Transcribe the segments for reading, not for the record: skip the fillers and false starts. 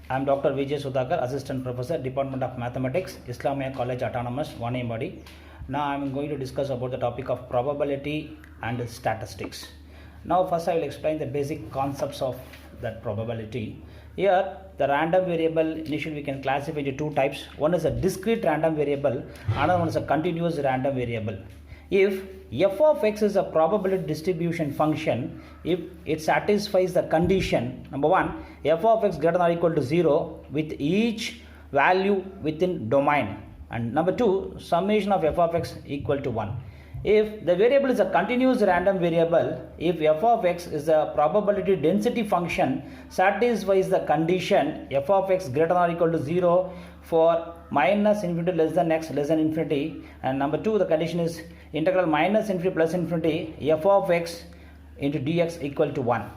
I am Dr. Vijay Sudhakar, Assistant Professor, Department of Mathematics, Islamia College Autonomous, Vanembadi. Now I am going to discuss about the topic of probability and statistics. Now first I will explain the basic concepts of that probability. Here the random variable initially we can classify into two types. One is a discrete random variable, another one is a continuous random variable. If f of x is a probability distribution function, if it satisfies the condition, number one, f of x greater than or equal to 0 with each value within domain, and number two, summation of f of x equal to 1. If the variable is a continuous random variable, if f of x is a probability density function, satisfies the condition f of x greater than or equal to 0 for minus infinity less than x less than infinity, and number two, the condition is integral minus infinity plus infinity f of x into dx equal to 1.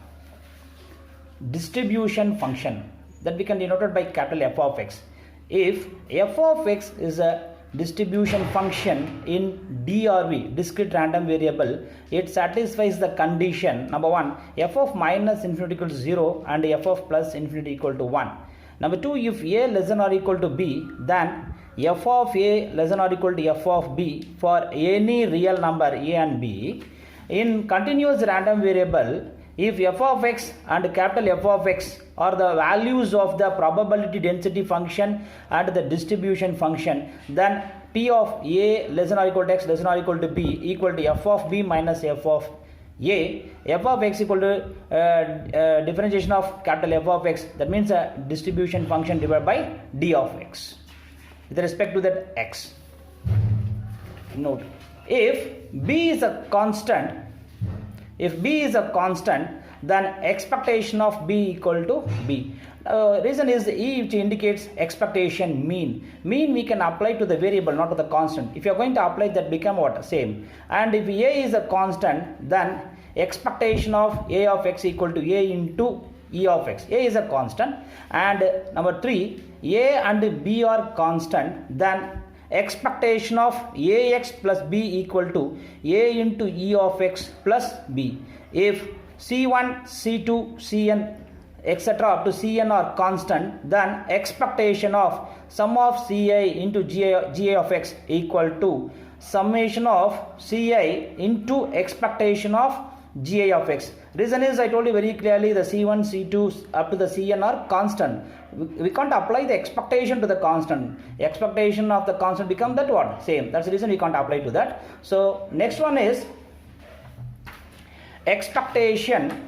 Distribution function that we can denote by capital F of x. If f of x is a distribution function in DRV, discrete random variable, it satisfies the condition, number one, f of minus infinity equal to 0 and f of plus infinity equal to 1. Number two, if a less than or equal to b, then f of a less than or equal to f of b for any real number a and b. In continuous random variable, if f of x and capital F of x are the values of the probability density function and the distribution function, then p of a less than or equal to x less than or equal to b equal to f of b minus f of a. F of x equal to differentiation of capital F of x, that means a distribution function divided by d of x with respect to that x. Note, if b is a constant, then expectation of b equal to b. Reason is E, which indicates expectation mean. Mean we can apply to the variable, not to the constant. If you are going to apply, that become what? Same. And if a is a constant, then expectation of a of x equal to a into e of x. A is a constant. And number three, a and b are constant, then expectation of ax plus b equal to a into e of x plus b. If c1, c2, cn etc. up to cn are constant, then expectation of sum of ci into gi of x equal to summation of ci into expectation of gi of x. Reason is, I told you very clearly, the c1, c2 up to the cn are constant. We can't apply the expectation to the constant. Expectation of the constant become that what? Same. That's the reason we can't apply to that. So next one is expectation.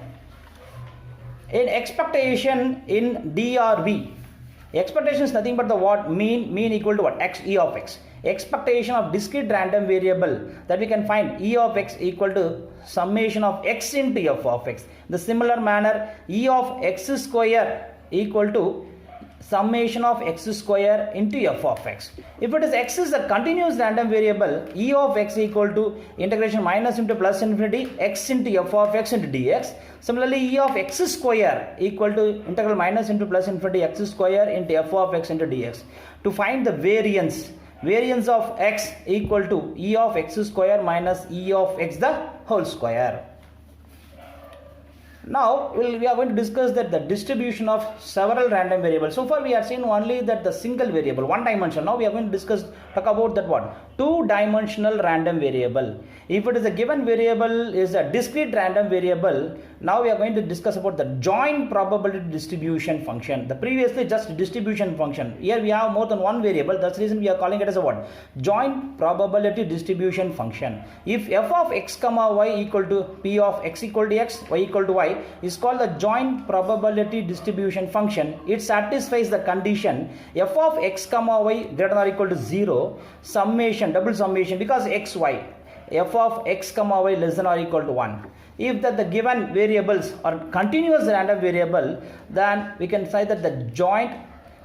In expectation in DRV, expectation is nothing but the what? Mean equal to what? X, e of x. Expectation of discrete random variable, that we can find e of x equal to summation of x into f of x. The similar manner, e of x square equal to summation of x square into f of x. If it is x is a continuous random variable, e of x equal to integration minus into plus infinity x into f of x into dx. Similarly, e of x square equal to integral minus into plus infinity x square into f of x into dx. To find the variance of x equal to e of x square minus e of x the whole square. Now we are going to discuss that the distribution of several random variables. So far we have seen only that the single variable, one dimension. Now we are going to talk about that what? Two-dimensional random variable. If it is a given variable is a discrete random variable, now we are going to discuss about the joint probability distribution function. The previously just distribution function. Here we have more than one variable. That's the reason we are calling it as a what? Joint probability distribution function. If f of x comma y equal to p of x equal to x, y equal to y is called the joint probability distribution function. It satisfies the condition f of x comma y greater than or equal to 0, summation, double summation, because x, y, f of x comma y less than or equal to 1. If that the given variables are continuous random variable, then we can say that the joint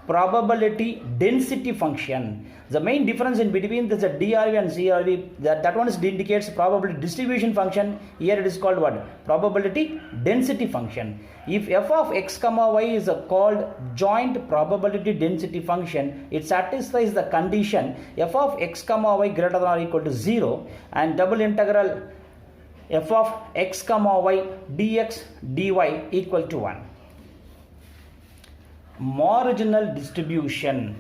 probability density function. The main difference in between this DRV and CRV, that one is indicates probability distribution function. Here it is called what? Probability density function. If f of x comma y is called joint probability density function, it satisfies the condition f of x comma y greater than or equal to 0 and double integral f of x comma y dx dy equal to 1. marginal distribution.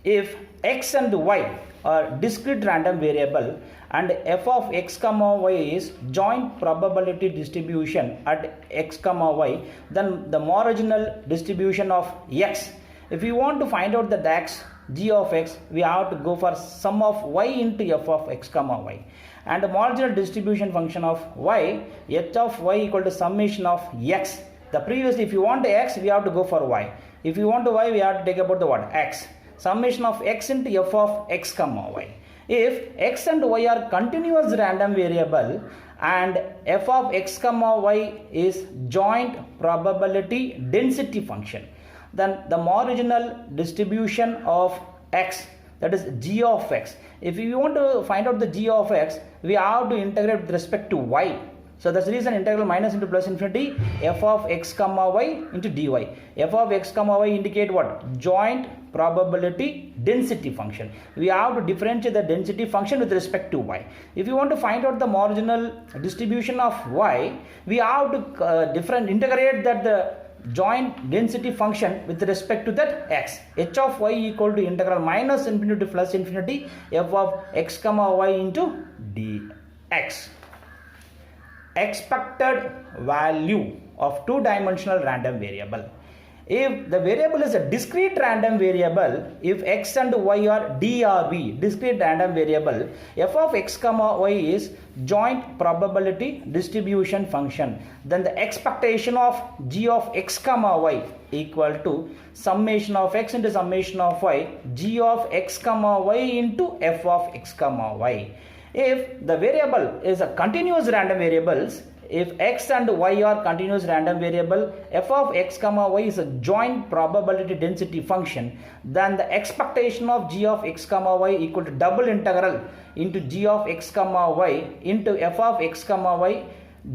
If x and y are discrete random variable and f of x comma y is joint probability distribution at x comma y, then the marginal distribution of x, if we want to find out the x g of x, we have to go for sum of y into f of x comma y, and the marginal distribution function of y, h of y equal to summation of x. The previously, if you want x, we have to go for y. If you want y, we have to take about the what? X. Summation of x into f of x comma y. If x and y are continuous random variable and f of x comma y is joint probability density function, then the marginal distribution of x, that is g of x. If you want to find out the g of x, we have to integrate with respect to y. So that's the reason integral minus into plus infinity f of x comma y into dy. F of x comma y indicate what? Joint probability density function. We have to differentiate the density function with respect to y. If you want to find out the marginal distribution of y, we have to integrate that the joint density function with respect to that x. H of y equal to integral minus infinity to plus infinity f of x comma y into dx. Expected value of two-dimensional random variable. If the variable is a discrete random variable, if x and y are DRV, discrete random variable, f of x comma y is joint probability distribution function, then the expectation of g of x comma y equal to summation of x into summation of y, g of x comma y into f of x comma y. If the variable is a continuous random variables, if x and y are continuous random variable, f of x comma y is a joint probability density function, then the expectation of g of x comma y equal to double integral into g of x comma y into f of x comma y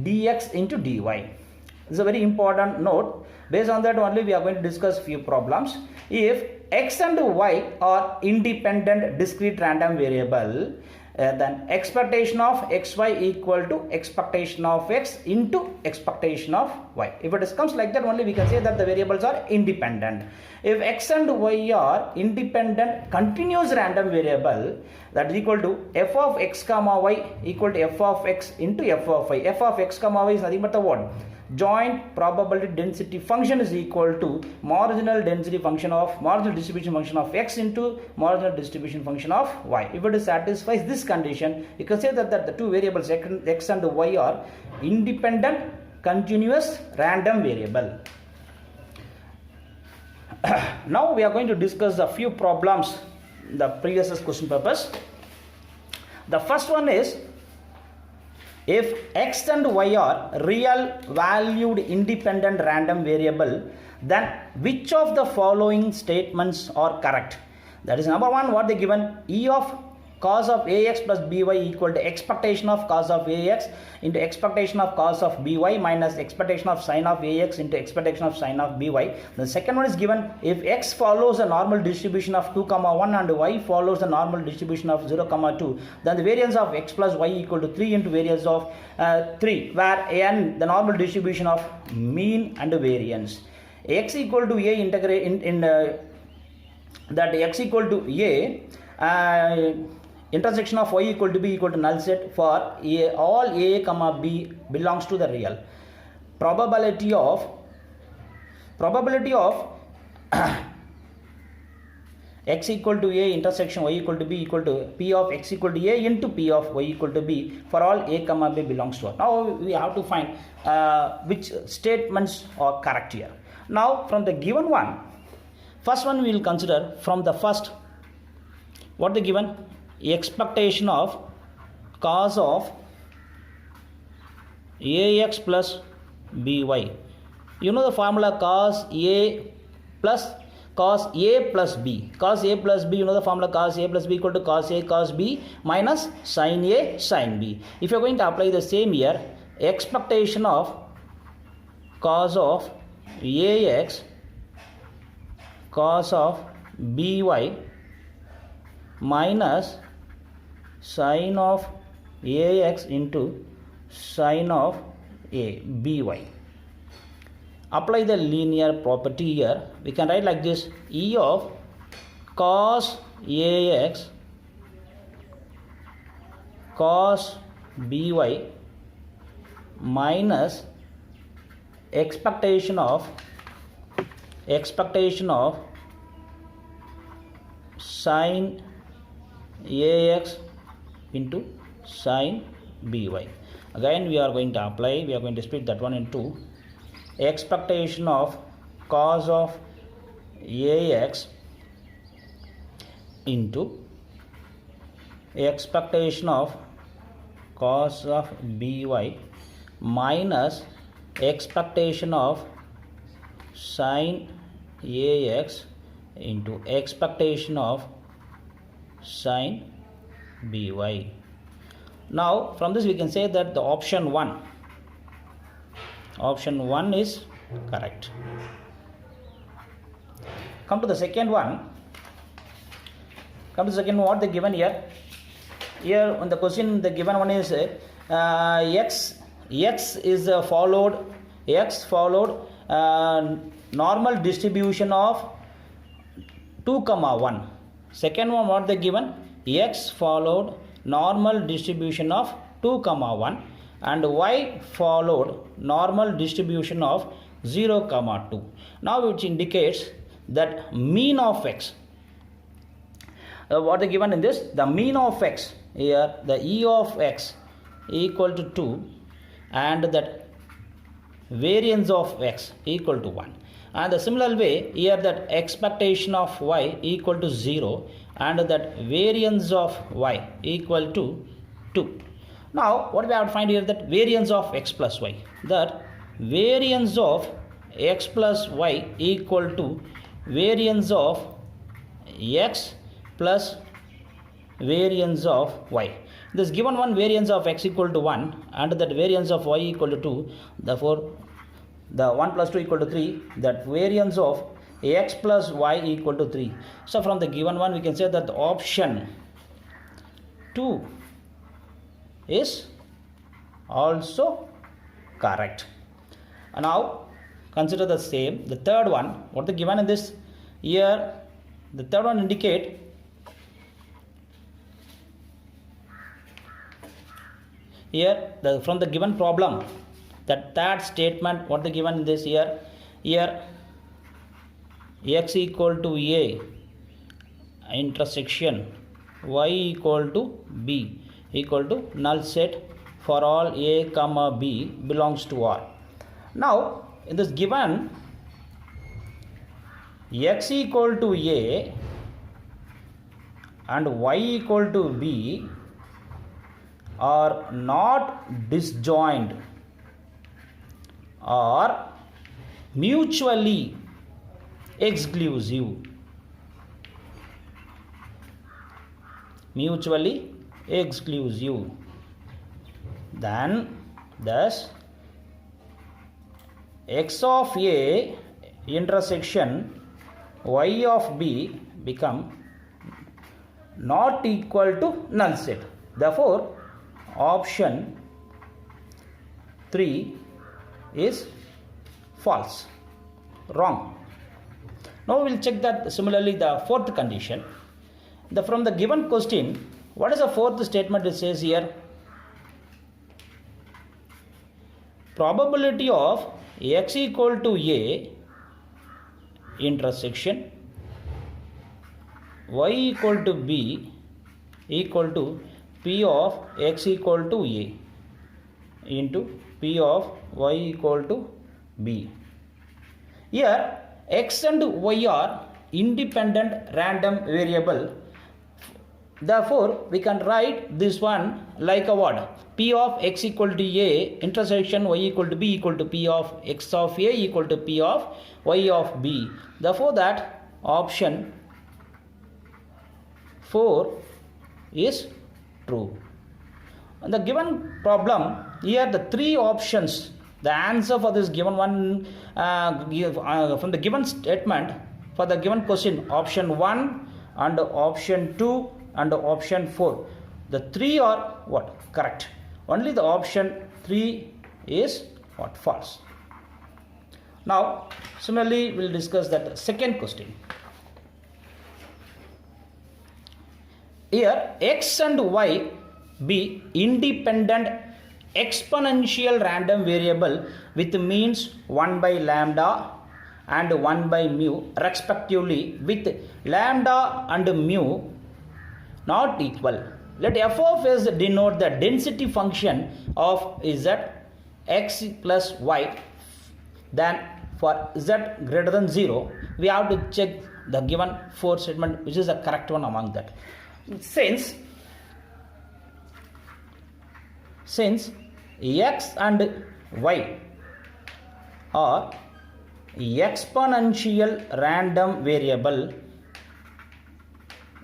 dx into dy. This is a very important note. Based on that only we are going to discuss few problems. If x and y are independent discrete random variable, then expectation of xy equal to expectation of x into expectation of y. If it comes like that only, we can say that the variables are independent. If x and y are independent continuous random variable, that is equal to f of x comma y equal to f of x into f of y. F of x comma y is nothing but the what? Joint probability density function is equal to marginal density function of marginal distribution function of x into marginal distribution function of y. If it satisfies this condition, you can say that the two variables x and y are independent continuous random variable. Now we are going to discuss a few problems in the previous question papers. The first one is, if x and y are real valued independent random variable, then which of the following statements are correct? That is, number one, what they given, e of cos of ax plus by equal to expectation of cos of ax into expectation of cos of by minus expectation of sin of ax into expectation of sin of by. The second one is given, if x follows a normal distribution of 2, 1 and y follows the normal distribution of 0, 2, then the variance of x plus y equal to 3 into variance of 3, where n the normal distribution of mean and variance. X equal to a integrate in that x equal to a intersection of y equal to b equal to null set for all a comma b belongs to the real. Probability of x equal to a intersection y equal to b equal to p of x equal to a into p of y equal to b for all a comma b belongs to. Now we have to find which statements are correct here. Now from the given one, first one we will consider from the first, what they given, expectation of cos of ax plus by. You know the formula cos a plus b. Cos a plus b, you know the formula cos a plus b equal to cos a cos b minus sin a sin b. If you are going to apply the same here, expectation of cos of ax cos of by minus sin of ax into sin of by. apply the linear property here. We can write like this: E of cos AX cos BY minus expectation of sin AX into sin BY. Again we are going to apply, we are going to split that one into expectation of cos of AX into expectation of cos of BY minus expectation of sin AX into expectation of sin BY. Now from this we can say that the option 1 is correct. Come to the second one. What they given here. Here on the question, the given one is x is followed normal distribution of 2, 1. Second one, what they given? X followed normal distribution of 2, 1, and y followed normal distribution of 0, 2. Now which indicates that mean of x. What they given in this? The mean of x here, the E of x equal to 2, and that variance of x equal to 1. And the similar way here, that expectation of y equal to 0, and that variance of y equal to 2. Now what we have to find here, that variance of x plus y, that variance of x plus y equal to variance of x plus variance of y. This given one, variance of x equal to 1 and that variance of y equal to 2, therefore the 1 plus 2 equal to 3, that variance of x plus y equal to 3. So from the given one we can say that the option 2 is also correct. Now consider the same, the third one. What the given in this here, the third one indicate here from the given problem, that third statement, what the given in this here x equal to a intersection y equal to b equal to null set for all a comma b belongs to R. Now in this given x equal to a and y equal to b are not disjoint or mutually exclusive. Then thus x of a intersection y of b become not equal to null set. Therefore option 3 is false, wrong. Now we will check that similarly the fourth condition. From the given question, what is the fourth statement? It says here, probability of x equal to a intersection y equal to b equal to p of x equal to a into p of y equal to b. Here x and y are independent random variable. Therefore we can write this one like a what? P of x equal to a intersection y equal to b equal to p of x of a equal to p of y of b. Therefore that option 4 is true. In the given problem, here the three options, the answer for this given one from the given statement for the given question, option 1 and option 2 and option 4, the three are what? Correct. Only the option 3 is what? False. Now similarly we'll discuss that second question. Here x and y be independent exponential random variable with means 1 by lambda and 1 by mu respectively, with lambda and mu not equal. Let f of s denote the density function of z x plus y. Then for z greater than 0, we have to check the given fourth statement which is the correct one among that. Since x and y are exponential random variable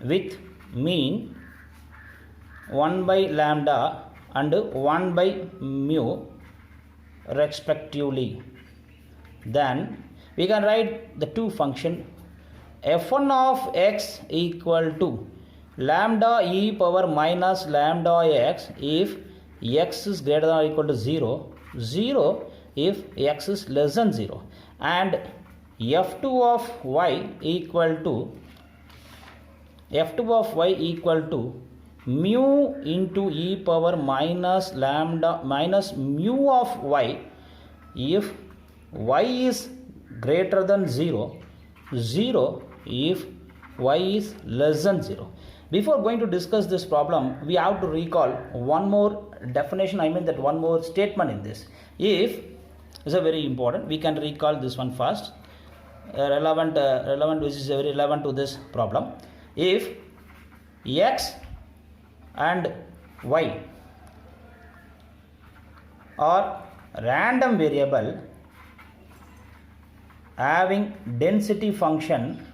with mean 1 by lambda and 1 by mu respectively, then we can write the two function f1 of x equal to lambda e power minus lambda x if x is greater than or equal to 0, 0 if x is less than 0, and f2 of y equal to mu into e power minus lambda minus mu of y if y is greater than 0, 0 if y is less than 0. Before going to discuss this problem, we have to recall one more definition, that one more statement in this. If is a very important, we can recall this one first. Relevant which is very relevant to this problem. If x and y are random variable having density function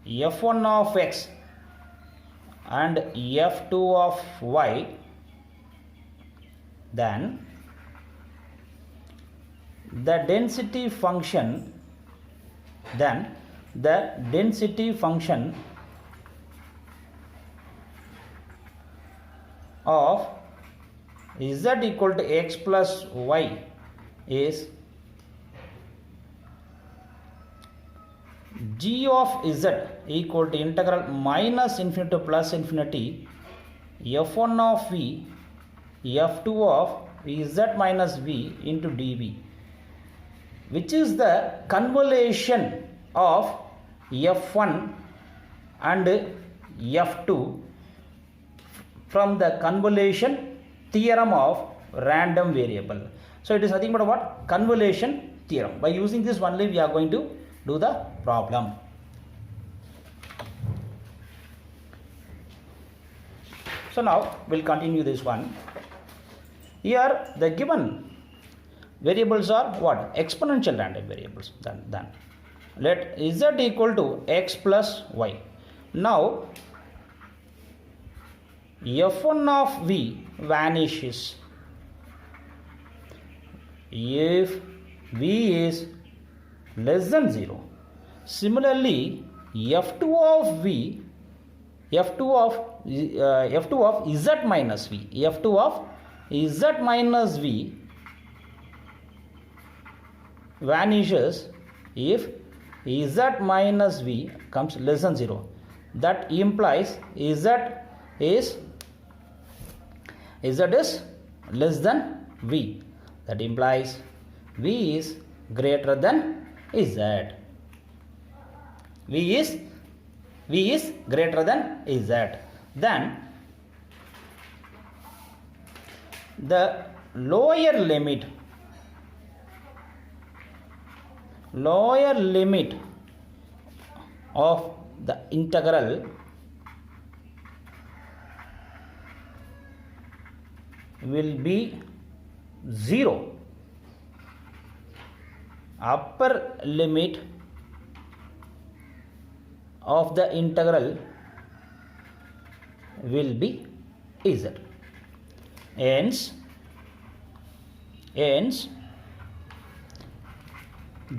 f1 of x and f2 of y, then the density function of z equal to x plus y is g of z equal to integral minus infinity to plus infinity f1 of v f2 of z minus v into dv, which is the convolution of f1 and f2 from the convolution theorem of random variable. So it is nothing but what? Convolution theorem. By using this only we are going to do the problem. So now we'll continue this one. Here the given variables are what? Exponential random variables. Then let z equal to x plus y. Now f1 of v vanishes if v is less than 0. Similarly, f2 of v, f2 of z minus v, f2 of z minus v vanishes if z minus v comes less than 0. That implies z is less than v. That implies v is greater than z. v is greater than z. Then the lower limit of the integral will be 0. Upper limit of the integral will be z. Hence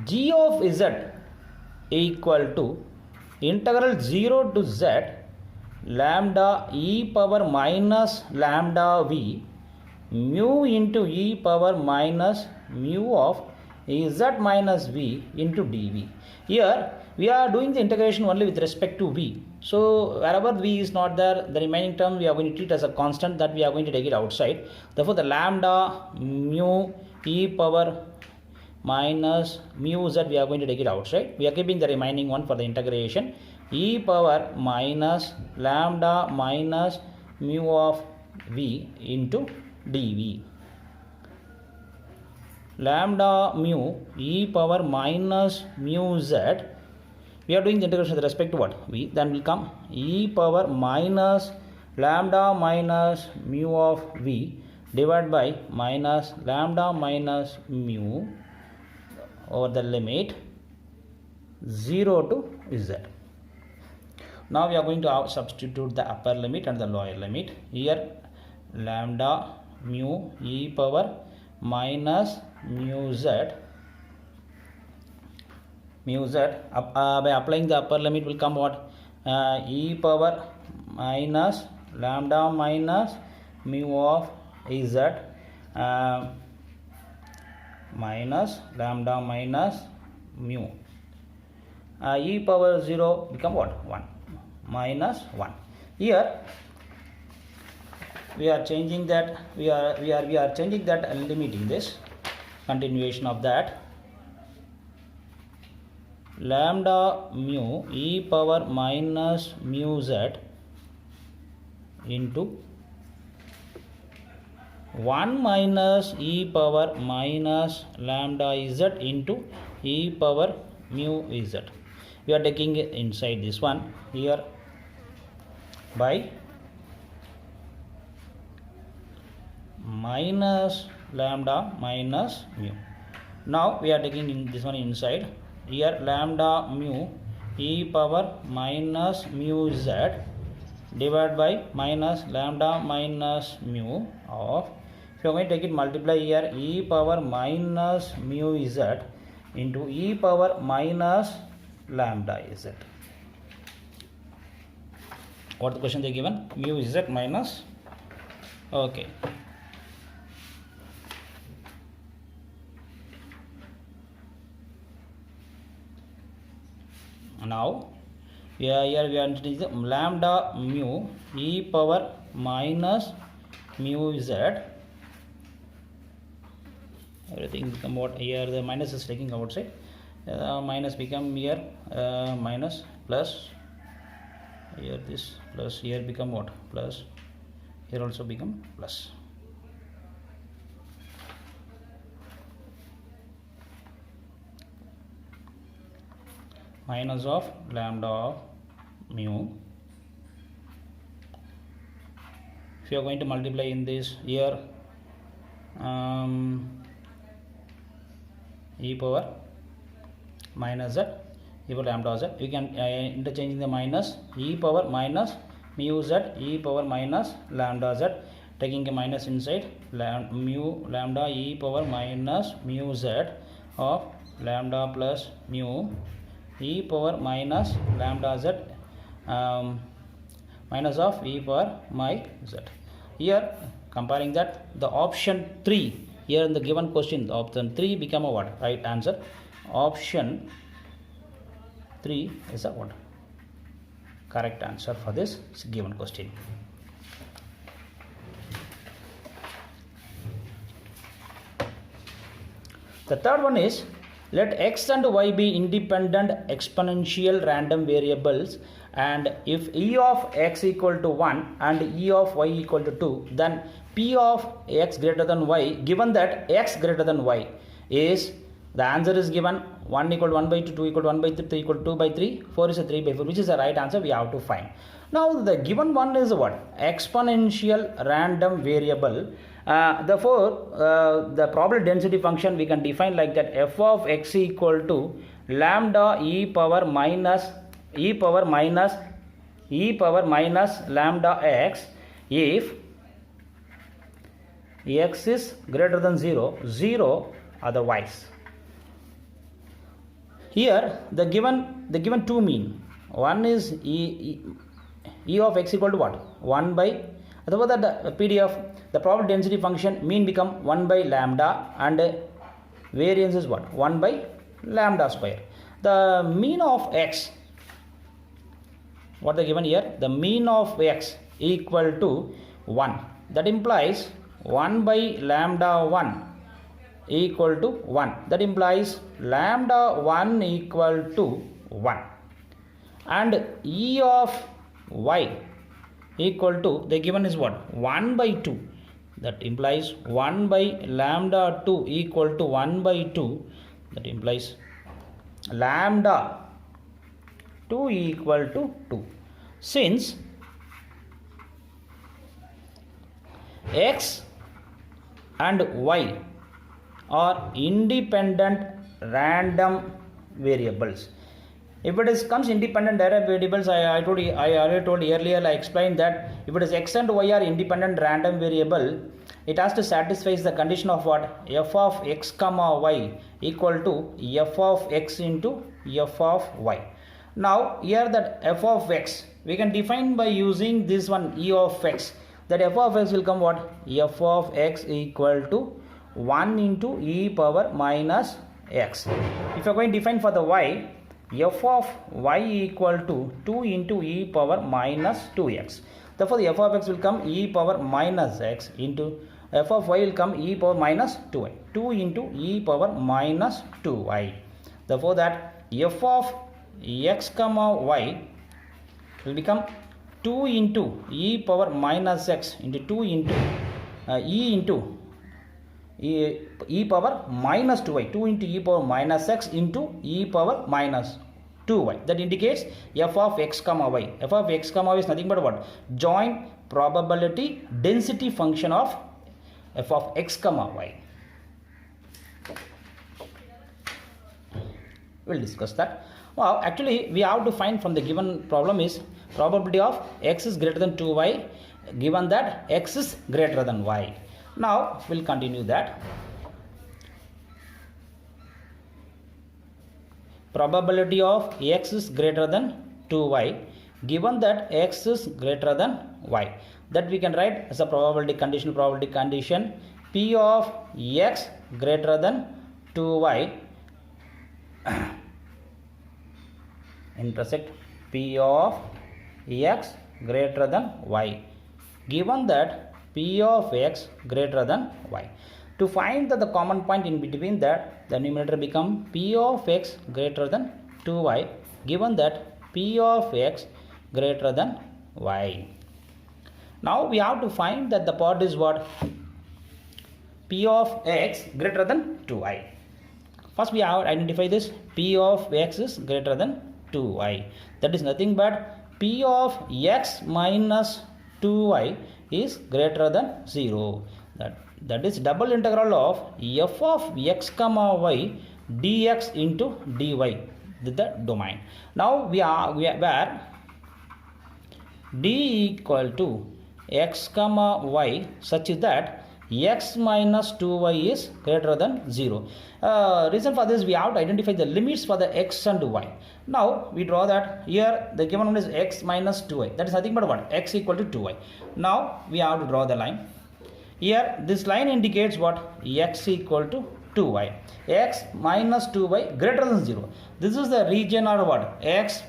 g of z equal to integral 0 to z lambda e power minus lambda v mu into e power minus mu of z minus v into dv. Here we are doing the integration only with respect to v. So wherever v is not there, the remaining term we are going to treat as a constant, that we are going to take it outside. Therefore the lambda mu e power minus mu z we are going to take it outside. We are keeping the remaining one for the integration. E power minus lambda minus mu of v into dv. Lambda mu e power minus mu z, we are doing the integration with respect to what? V. Then will come e power minus lambda minus mu of v divided by minus lambda minus mu over the limit 0 to z. Now we are going to substitute the upper limit and the lower limit. Here lambda mu e power minus mu z by applying the upper limit will come what? E power minus lambda minus mu of z minus lambda minus mu. E power 0 become what? 1 minus 1. Here we are changing that, we are changing that and limiting this. Continuation of that, lambda mu e power minus mu z into 1 minus e power minus lambda z into e power mu z. We are taking it inside this one here by minus lambda minus mu. Now we are taking in this one inside. Here lambda mu e power minus mu z divided by minus lambda minus mu of, if you are going to take it multiply here, e power minus mu z into e power minus lambda z. What the question they given? Mu z minus, okay. Now here we are introducing the lambda mu e power minus mu z. Everything become what? Here the minus is taking outside. Minus become here minus plus. Here this plus, here become what? Plus. Here also become plus. Minus of lambda of mu. If you are going to multiply in this here e power minus z e power lambda z, you can interchanging the minus e power minus mu z e power minus lambda z, taking a minus inside mu lambda e power minus mu z of lambda plus mu e power minus lambda z minus of e power my z. Here comparing that, the option 3 here in the given question, the option 3 become a what? Right answer. Option 3 is a what? Correct answer for this given question. The third one is, let x and y be independent exponential random variables, and if e of x equal to 1 and e of y equal to 2, then p of x greater than y, given that x greater than y is, the answer is given 1 equal to 1 by 2, 2 equal to 1 by 3, 3 equal to 2 by 3, 4 is a 3 by 4, which is the right answer we have to find. Now the given one is what? Exponential random variable. Therefore the probability density function we can define like that: f of x equal to lambda e power minus lambda x if x is greater than 0 otherwise. Here the given two mean. One is e of x equal to what? 1 by Therefore that the PDF, the probability density function mean become 1 by lambda and variance is what? 1 by lambda square. The mean of x, what they given here, the mean of x equal to 1. That implies 1 by lambda 1 equal to 1. That implies lambda 1 equal to 1. And E of y equal to, they given is what? 1 by 2. That implies 1 by lambda 2 equal to 1 by 2. That implies lambda 2 equal to 2. Since x and y are independent random variables. If it is comes independent random variables, I already told earlier, I explained that if it is x and y are independent random variable, it has to satisfy the condition of what? F of x comma y equal to f of x into f of y. Now here that f of x we can define by using this one e of x. That f of x will come what? F of x equal to 1 into e power minus x. If you are going to define for the y, f of y equal to 2 into e power minus 2x. Therefore the f of x will come e power minus x into f of y will come e power minus 2y. 2 into e power minus 2y. Therefore that f of x comma y will become 2 into e power minus x into 2 into e into e power minus 2y, 2 into e power minus x into e power minus 2y. That indicates f of x comma y. F of x comma y is nothing but what? Joint probability density function of f of x comma y. We'll discuss that. Well, actually we have to find from the given problem is probability of x is greater than 2y given that x is greater than y. Now we'll continue that. Probability of x is greater than 2y given that x is greater than y. That we can write as a probability condition p of x greater than 2y intersect p of x greater than y given that p of x greater than y. To find the common point in between that, the numerator become p of x greater than 2y given that p of x greater than y. Now we have to find that the part is what? P of x greater than 2y. First we have to identify this p of x is greater than 2y. That is nothing but p of x minus 2y is greater than 0. That is double integral of f of x comma y dx into dy, the domain. Now we are where d equal to x comma y such that x minus 2y is greater than 0. Reason for this, we have to identify the limits for the x and y. Now we draw that here the given one is x minus 2y. That is nothing but what? X equal to 2y. Now we have to draw the line. Here this line indicates what? X equal to 2y. X minus 2y greater than 0. This is the region or what? X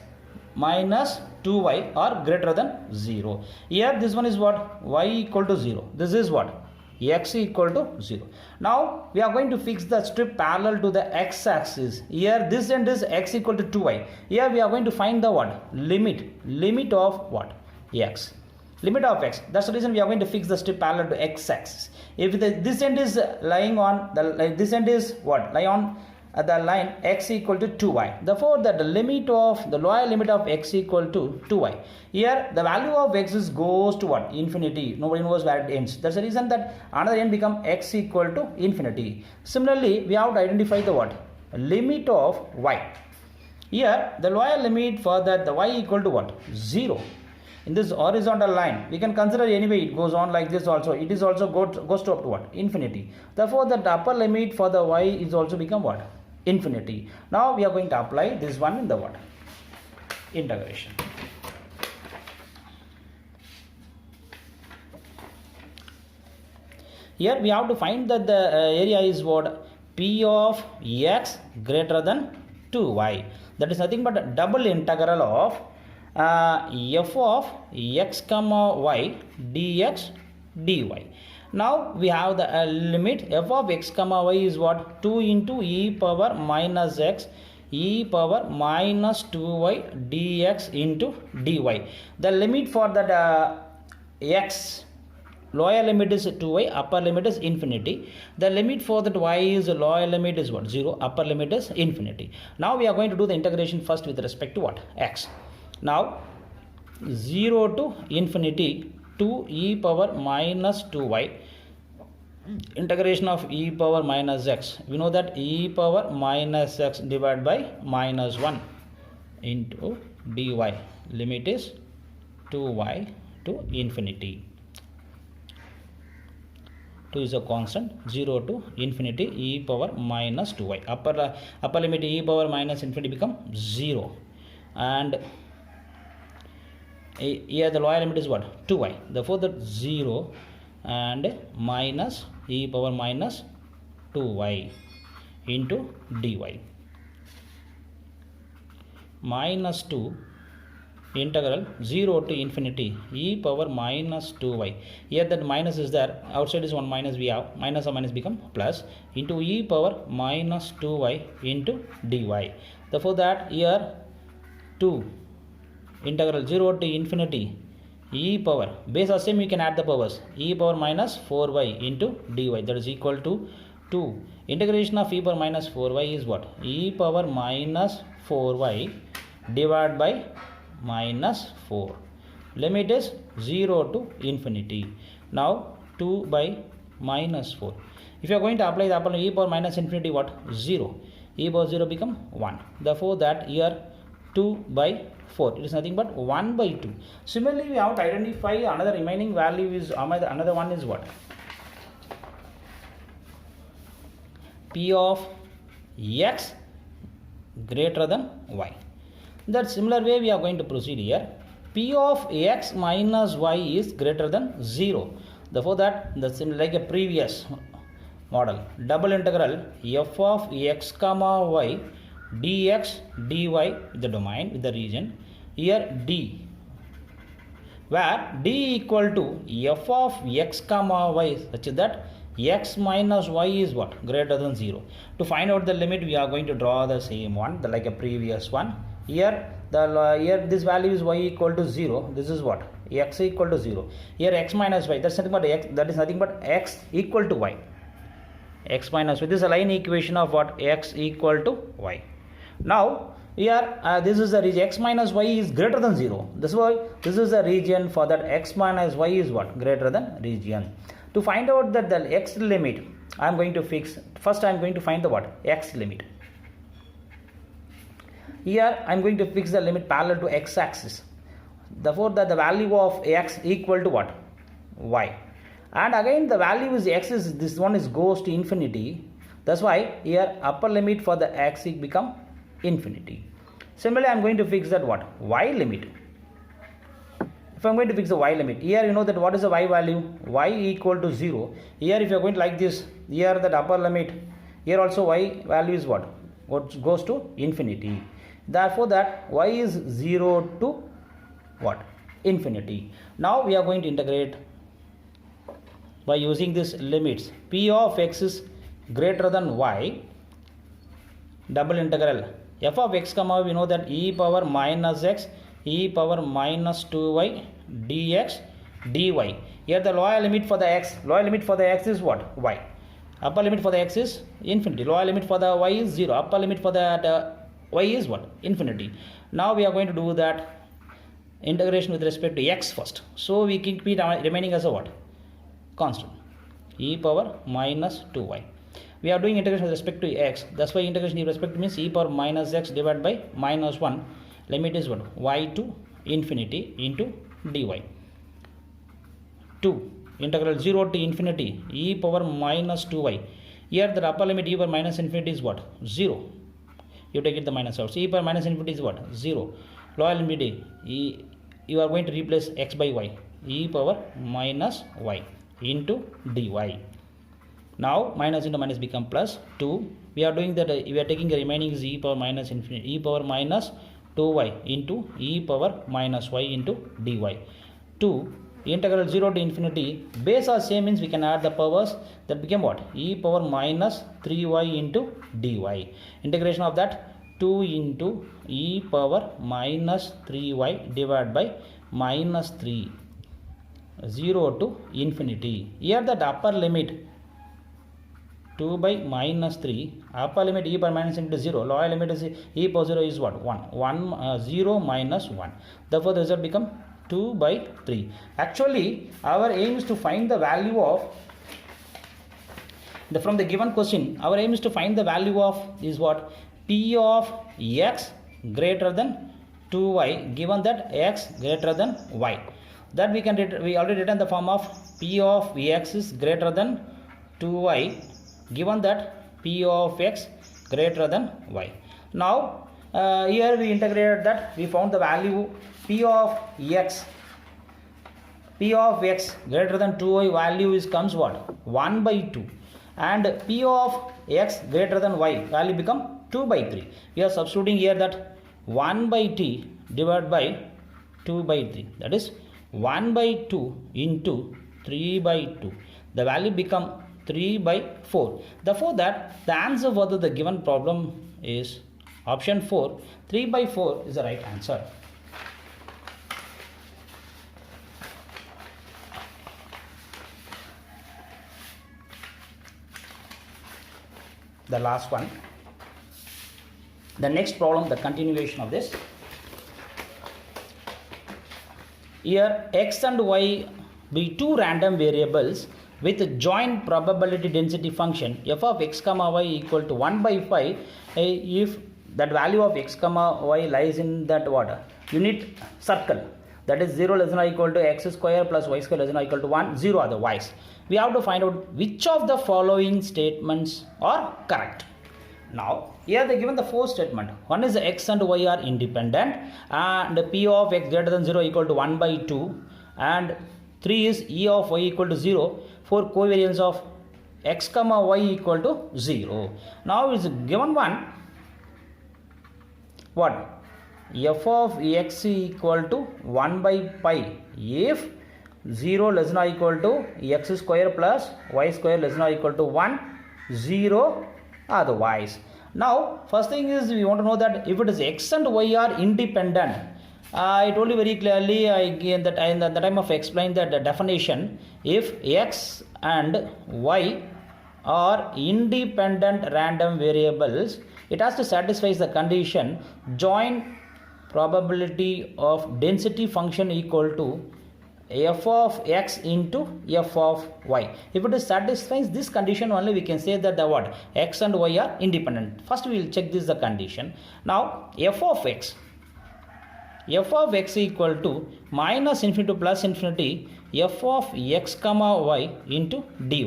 minus 2y or greater than 0. Here this one is what? Y equal to 0. This is what? X equal to 0. Now we are going to fix the strip parallel to the x-axis. Here this end is x equal to 2y. Here we are going to find the what? Limit of what? X. Limit of x. That's the reason we are going to fix the strip parallel to x-axis. If this end is lying on the this end is what? Lie on the line x equal to 2y. Therefore the limit of the lower limit of x equal to 2y. Here the value of x is goes to what? Infinity. Nobody knows where it ends. That's the reason that another end become x equal to infinity. Similarly we have to identify the what? Limit of y. Here the lower limit for that the y equal to what? 0. In this horizontal line we can consider anyway it goes on like this also. It is also goes to up to what? Infinity. Therefore the upper limit for the y is also become what? Infinity. Now we are going to apply this one in the what? Integration. Here we have to find that the area is what? P of x greater than 2y. That is nothing but a double integral of f of x comma y dx dy. Now we have the limit f of x comma y is what? 2 into e power minus x e power minus 2y dx into dy. The limit for that x, lower limit is 2y, upper limit is infinity. The limit for that y is lower limit is what? 0, upper limit is infinity. Now we are going to do the integration first with respect to what? X. Now 0 to infinity 2 e power minus 2y, integration of e power minus x. We know that e power minus x divided by minus 1 into dy. Limit is 2y to infinity. 2 is a constant. 0 to infinity e power minus 2y. Upper limit e power minus infinity become 0. And here the lower limit is what? 2y. Therefore that 0 and minus e power minus 2y into dy. Minus 2 integral 0 to infinity e power minus 2y. Here that minus is there, outside is 1 minus, we have minus or minus become plus into e power minus 2y into dy. Therefore that here 2 integral 0 to infinity e power, base or same, we can add the powers, e power minus 4y into dy, that is equal to 2. Integration of e power minus 4y is what? E power minus 4y divided by minus 4. Limit is 0 to infinity. Now 2 by minus 4. If you are going to apply the upper e power minus infinity, what? 0. E power 0 become 1. Therefore that here 2 by 4. It is nothing but 1 by 2. Similarly, we have to identify another remaining value is another one is what? P of x greater than y. That similar way we are going to proceed here. P of x minus y is greater than 0. Therefore that the similar like a previous model. Double integral f of x comma y dx dy with the domain, with the region. Here d, where d equal to f of x comma y such that x minus y is what? Greater than 0. To find out the limit, we are going to draw the same one, like a previous one. Here here this value is y equal to 0. This is what? X equal to 0. Here x minus y, that's nothing but x, that is nothing but x equal to y. X minus y, this is a line equation of what? X equal to y. Now here this is the region, x minus y is greater than 0. That's why this is the region for that x minus y is what? Greater than region. To find out that the x limit, I am going to fix, first I am going to find the what? X limit. Here I am going to fix the limit parallel to x axis. Therefore that the value of x equal to what? Y. And again the value is x is, this one is goes to infinity. That's why here upper limit for the x become infinity. Similarly, I am going to fix that what? Y limit. If I am going to fix the y limit, here you know that what is the y value? Y equal to 0. Here if you are going to like this, here that upper limit, here also y value is what? What goes to infinity. Therefore that y is 0 to what? Infinity. Now we are going to integrate by using this limits. P of x is greater than y, double integral f of x comma, we know that e power minus x e power minus 2y dx dy. Here the lower limit for the x, is what? Y. Upper limit for the x is infinity. Lower limit for the y is 0. Upper limit for the y is what? Infinity. Now we are going to do that integration with respect to x first. So we keep it remaining as a what? Constant. E power minus 2y. We are doing integration with respect to x. That's why integration with respect to means e power minus x divided by minus 1. Limit is what? Y to infinity into dy. 2. Integral 0 to infinity e power minus 2y. Here the upper limit e power minus infinity is what? 0. You take it the minus out. So e power minus infinity is what? 0. Lower limit you are going to replace x by y. E power minus y into dy. Now minus into minus become plus 2. We are doing that, we are taking the remaining is e power minus infinity, e power minus 2y into e power minus y into dy. 2 integral 0 to infinity, base are same means we can add the powers, that became what, e power minus 3y into dy. Integration of that 2 into e power minus 3y divided by minus 3, 0 to infinity. Here that upper limit 2 by minus 3, upper limit e power minus into 0, lower limit is e power 0 is what, 0 minus 1. Therefore the result become 2 by 3. Actually our aim is to find the value of from the given question, our aim is to find the value of is what, p of x greater than 2y, given that x greater than y. That we already written the form of p of x is greater than 2y, given that p of x greater than y. Now here we integrated that, we found the value p of x greater than 2y value is comes what, 1 by 2, and p of x greater than y value become 2 by 3. We are substituting here that 1 by t divided by 2 by 3, that is 1 by 2 into 3 by 2. The value become 3 by 4. Therefore that the answer for the given problem is option 4, 3 by 4 is the right answer. The last one, the next problem, the continuation of this. Here x and y be two random variables with joint probability density function f of x comma y equal to 1 by 5 if that value of x comma y lies in that what, unit circle, that is 0 less than or equal to x square plus y square less than or equal to 1, 0 otherwise. We have to find out which of the following statements are correct. Now here they given the four statement. One is x and y are independent, and p of x greater than 0 equal to 1 by 2, and 3 is e of y equal to 0 for covariance of x comma y equal to 0. Now is given one what, f of x equal to 1 by pi if 0 less than or equal to x square plus y square less than or equal to 1, 0 otherwise. Now first thing is we want to know that if it is x and y are independent, I told you very clearly at the time of explaining the definition, if x and y are independent random variables, it has to satisfy the condition joint probability of density function equal to f of x into f of y. If it is satisfies this condition only, we can say that the what, x and y are independent. First we will check this the condition. Now f of x equal to minus infinity to plus infinity f of x comma y into dy.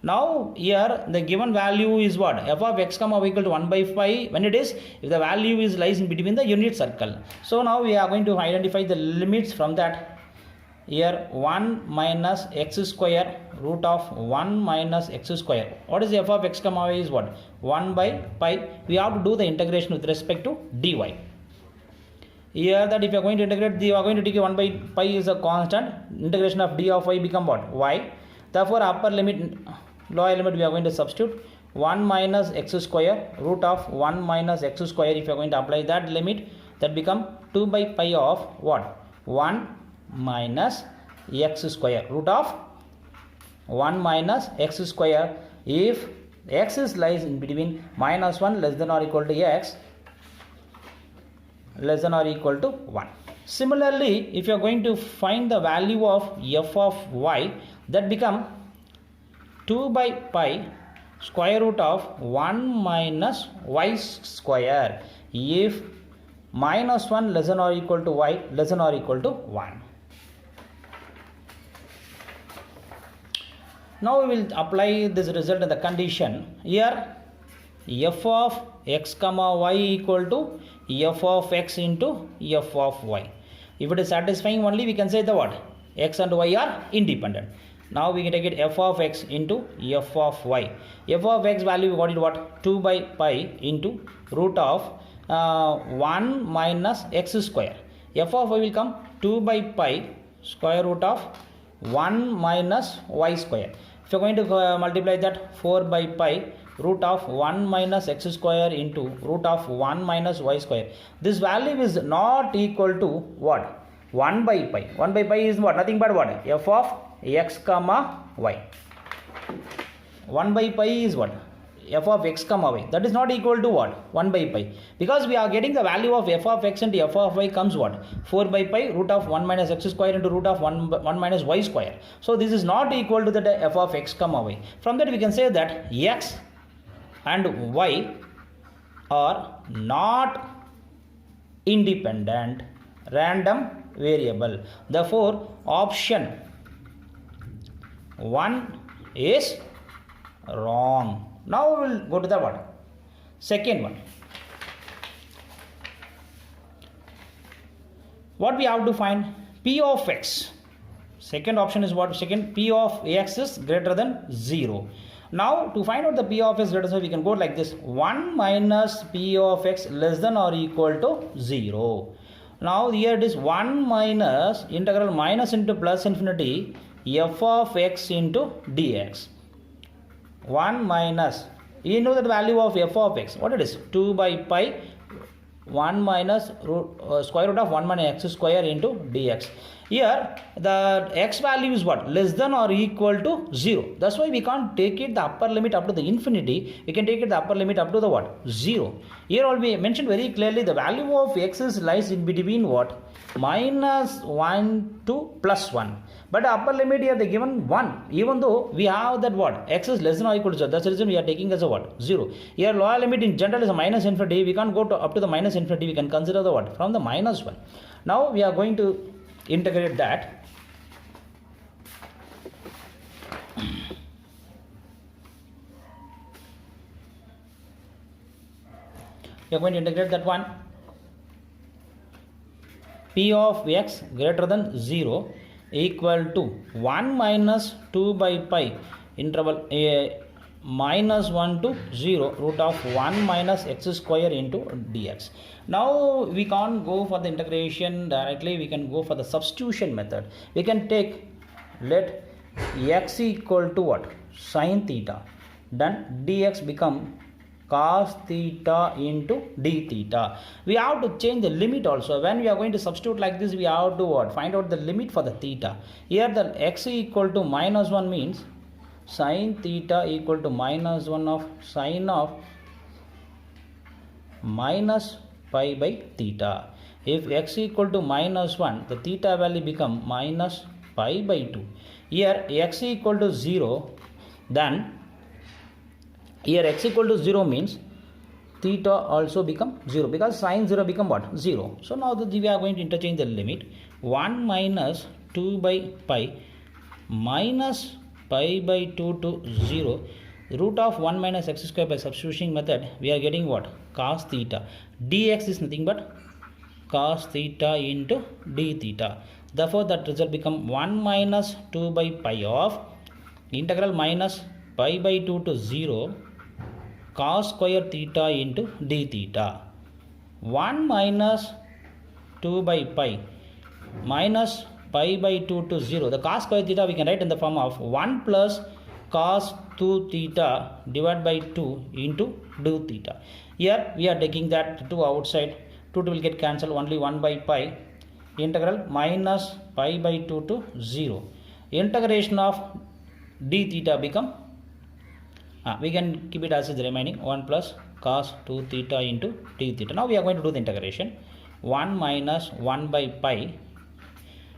Now here the given value is what, f of x comma y equal to 1 by 5 when it is, if the value is lies in between the unit circle. So now we are going to identify the limits from that. Here 1 minus x square root of 1 minus x square. What is f of x comma y is what, 1 by pi. We have to do the integration with respect to dy. Here that if you are going to integrate, you are going to take 1 by pi is a constant. Integration of d of y become what, y. Therefore upper limit, lower limit we are going to substitute 1 minus x square root of 1 minus x square. If you are going to apply that limit, that become 2 by pi of what, 1 minus x square root of 1 minus x square if x is lies in between minus 1 less than or equal to x less than or equal to 1. Similarly, if you are going to find the value of f of y, that become 2 by pi square root of 1 minus y square if minus 1 less than or equal to y less than or equal to 1. Now we will apply this result in the condition. Here f of x comma y equal to f of x into f of y. If it is satisfying only, we can say the what, x and y are independent. Now we can take it f of x into f of y. F of x value we got it what? 2 by pi into root of 1 minus x square. F of y will come 2 by pi square root of 1 minus y square. If you are going to multiply that, 4 by pi root of 1 minus x square into root of 1 minus y square. This value is not equal to what? 1 by pi. 1 by pi is what? Nothing but what? F of x comma y. 1 by pi is what? F of x comma y. That is not equal to what? 1 by pi. Because we are getting the value of f of x and f of y comes what? 4 by pi root of 1 minus x square into root of 1 minus y square. So this is not equal to the f of x comma y. From that we can say that x and y are not independent random variable. Therefore option 1 is wrong. Now we will go to the what? Second one. What we have to find? P of x. Second option is what? Second, P of x is greater than 0. Now to find out the P of x greater than 0, we can go like this. 1 minus P of x less than or equal to 0. Now here it is 1 minus integral minus into plus infinity f of x into dx. 1 minus, you know the value of f of x, what it is? 2 by pi 1 minus square root of 1 minus x square into dx. Here the x value is what? Less than or equal to 0. That's why we can't take it the upper limit up to the infinity. We can take it the upper limit up to the what? 0. Here all we mentioned very clearly the value of x is lies in between what? Minus 1 to plus 1. But the upper limit here they given 1. Even though we have that what? X is less than or equal to 0. That's the reason we are taking as a what? 0. Here lower limit in general is a minus infinity. We can't go to up to the minus infinity. We can consider the what? From the minus 1. Now we are going to integrate that. We are going to integrate that one. P of x greater than 0 equal to 1 minus 2 by pi interval minus 1 to 0 root of 1 minus x square into dx. Now we can't go for the integration directly, we can go for the substitution method. We can take, let x equal to what? Sin theta, then dx become cos theta into d theta. We have to change the limit also. When we are going to substitute like this, we have to what? Find out the limit for the theta. Here the x equal to minus 1 means sin theta equal to minus 1 of sin of minus pi by theta. If x equal to minus 1, the theta value become minus pi by 2. Here x equal to 0, then here x equal to 0 means theta also become 0 because sin 0 become what? 0. So now we are going to interchange the limit. 1 minus 2 by pi minus pi by 2 to 0 root of 1 minus x square. By substitution method we are getting what? Cos theta. Dx is nothing but cos theta into d theta. Therefore that result become 1 minus 2 by pi of integral minus pi by 2 to 0 cos square theta into d theta. 1 minus 2 by pi minus pi by 2 to 0. The cos square theta we can write in the form of 1 plus cos 2 theta divided by 2 into d theta. Here we are taking that 2 outside. 2 will get cancelled, only 1 by pi integral minus pi by 2 to 0. Integration of d theta become we can keep it as is remaining 1 plus cos 2 theta into d theta. Now we are going to do the integration. 1 minus 1 by pi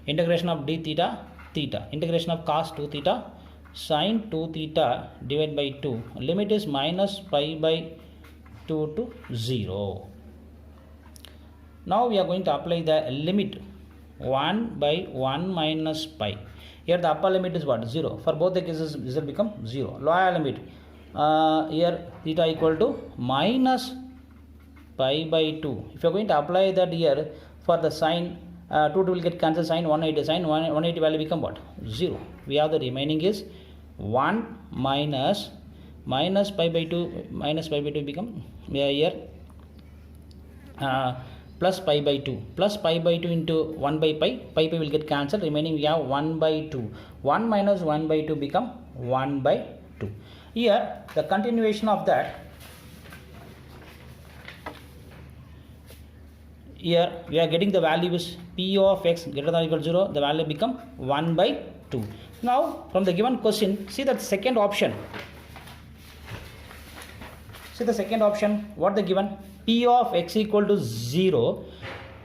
integration of d theta theta integration of cos 2 theta sin 2 theta divided by 2. Limit is minus pi by 2 to 0. Now we are going to apply the limit 1 by 1 minus pi. Here the upper limit is what? 0. For both the cases this will become 0. Lower limit here theta equal to minus pi by 2. If you are going to apply that here for the sin 2 will get cancelled, sign 180, sign 180 value become what? 0. We have the remaining is 1 minus pi by 2 become here plus pi by 2 into 1 by pi will get cancelled, remaining we have 1 by 2. 1 minus 1 by 2 become 1 by 2. Here the continuation of that, here we are getting the value is p of x greater than or equal to 0, the value become 1 by 2. Now from the given question, see that second option. See the second option, what the given? P of x equal to 0,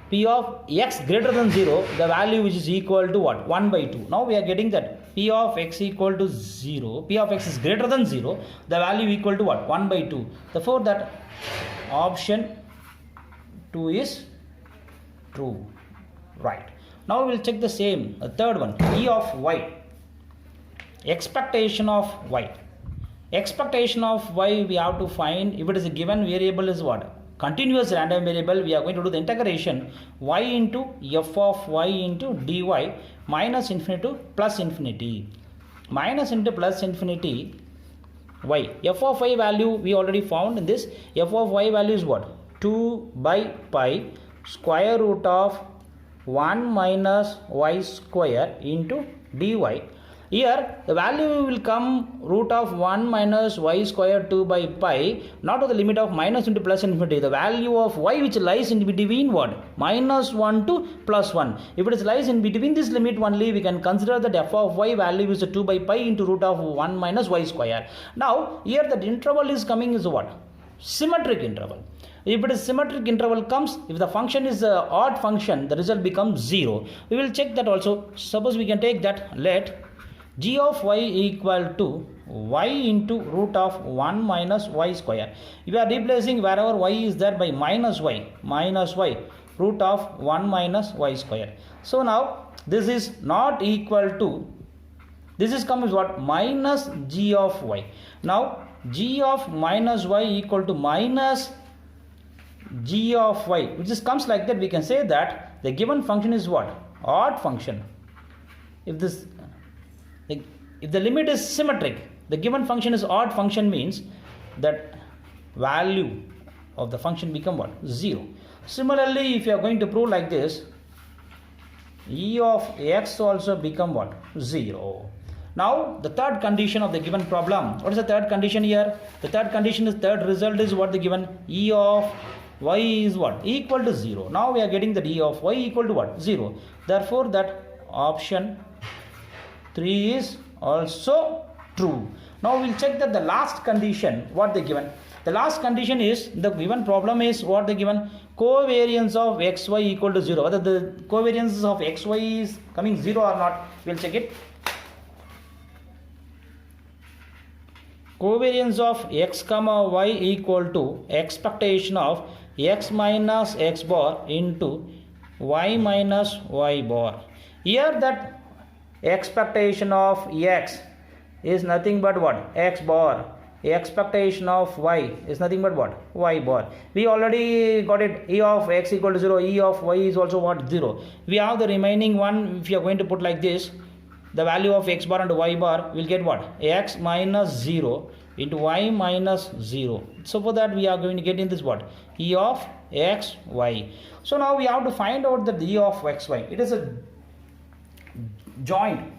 P of x greater than 0, the value which is equal to what? 1 by 2. Now we are getting that P of x equal to 0, P of x is greater than 0, the value equal to what? 1 by 2. Therefore that option 2 is true. Right. Now we will check the same, the third one, E of y. Expectation of y. Expectation of y we have to find, if it is a given variable is what? Continuous random variable, we are going to do the integration y into f of y into dy minus infinity to plus infinity. Minus into plus infinity y. F of y value we already found in this. F of y value is what? 2 by pi square root of 1 minus y square into dy. Here the value will come root of 1 minus y square 2 by pi, not to the limit of minus into plus infinity. The value of y which lies in between what? Minus 1 to plus 1. If it is lies in between this limit only, we can consider that f of y value is 2 by pi into root of 1 minus y square. Now here that interval is coming is what? Symmetric interval. If it is symmetric interval comes, if the function is an odd function, the result becomes 0. We will check that also. Suppose we can take that, let g of y equal to y into root of 1 minus y square. We are replacing wherever y is there by minus y root of 1 minus y square. So now this is not equal to, this is comes what? Minus g of y. Now g of minus y equal to minus g of y, which is comes like that. We can say that the given function is what? Odd function. If the limit is symmetric, the given function is odd function, means that value of the function become what? 0. Similarly, if you are going to prove like this, e of x also become what? 0. Now the third condition of the given problem, what is the third condition here? The third condition is, third result is what the given? E of y is what? Equal to 0. Now we are getting that e of y equal to what? 0. Therefore that option 3 is also true. Now we will check that the last condition, what they given. The last condition is, the given problem is what they given? Covariance of xy equal to 0. Whether the covariance of xy is coming 0 or not, we will check it. Covariance of x comma y equal to expectation of x minus x bar into y minus y bar. Here that expectation of x is nothing but what? X bar. Expectation of y is nothing but what? Y bar. We already got it. E of x equal to 0. E of y is also what? 0. We have the remaining one. If you are going to put like this, the value of x bar and y bar will get what? X minus 0 into y minus 0. So for that we are going to get in this what? E of x y. So now we have to find out the e of x y. It is a joint.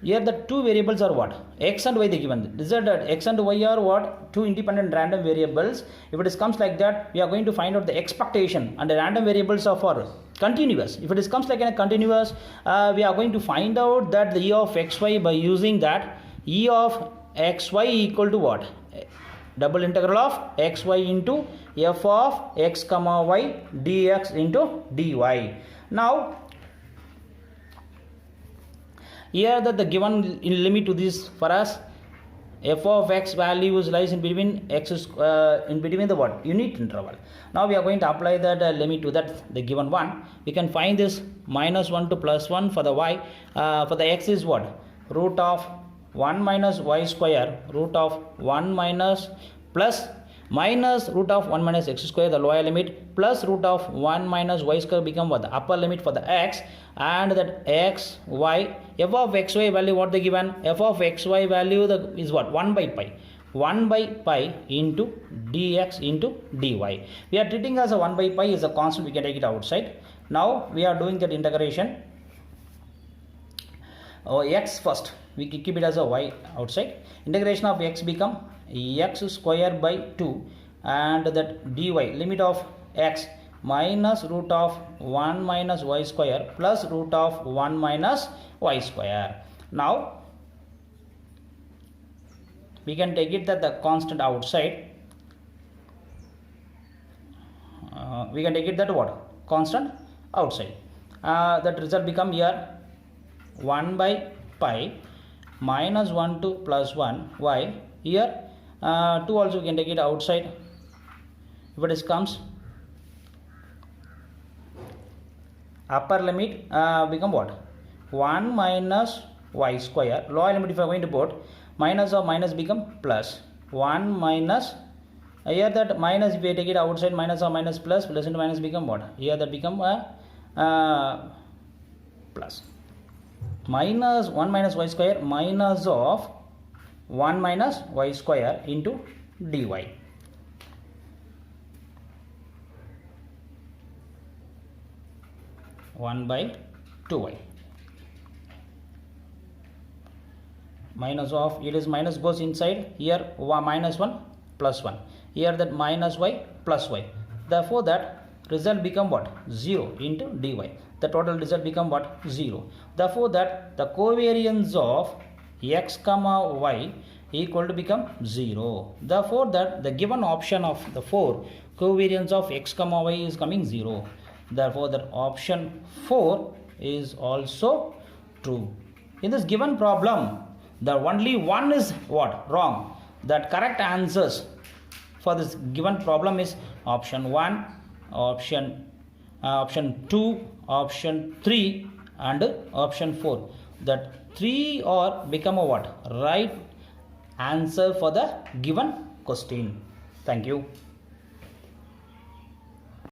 Here the two variables are what? X and y they given. This is that x and y are what? Two independent random variables. If it is comes like that, we are going to find out the expectation, and the random variables are for continuous. If it is comes like a continuous, we are going to find out that the e of xy by using that e of xy equal to what? Double integral of xy into f of x comma y dx into dy. Now here that the given in limit to this for us, f of x value is lies in between x in between the what? Unit interval. Now we are going to apply that limit to that the given one. We can find this minus 1 to plus 1 for the y. For the x is what? Root of 1 minus y square root of 1 minus plus minus root of 1 minus x square, the lower limit, plus root of 1 minus y square become what? The upper limit for the x, and that x, y, f of xy value what they given? F of xy value is what? 1 by pi. 1 by pi into dx into dy. We are treating as a 1 by pi is a constant, we can take it outside. Now we are doing that integration. X first, we keep it as a y outside. Integration of x become x square by 2, and that dy, limit of x minus root of 1 minus y square plus root of 1 minus y square. Now we can take it that the constant outside, we can take it that what? Constant outside. That result become here 1 by pi minus 1 to plus 1 y. Here 2 also we can take it outside. If it is comes, upper limit become what? 1 minus y square. Lower limit if I am going to put, minus of minus become plus 1 minus, here that minus if we take it outside, minus of minus plus, plus into minus become what? Here that become plus minus 1 minus y square minus of 1 minus y square into dy. One by 2y minus of, it is minus goes inside, here minus 1 plus 1, here that minus y plus y. Therefore that result become what? 0 into dy. The total result become what? 0. Therefore that the covariance of x comma y equal to become 0. Therefore that the given option of the 4, covariance of x comma y is coming 0. Therefore that option 4 is also true. In this given problem, the only one is what? Wrong. That correct answers for this given problem is option 1, option 2, option 3 and option 4. That 3 or become a what? Right answer for the given question. Thank you.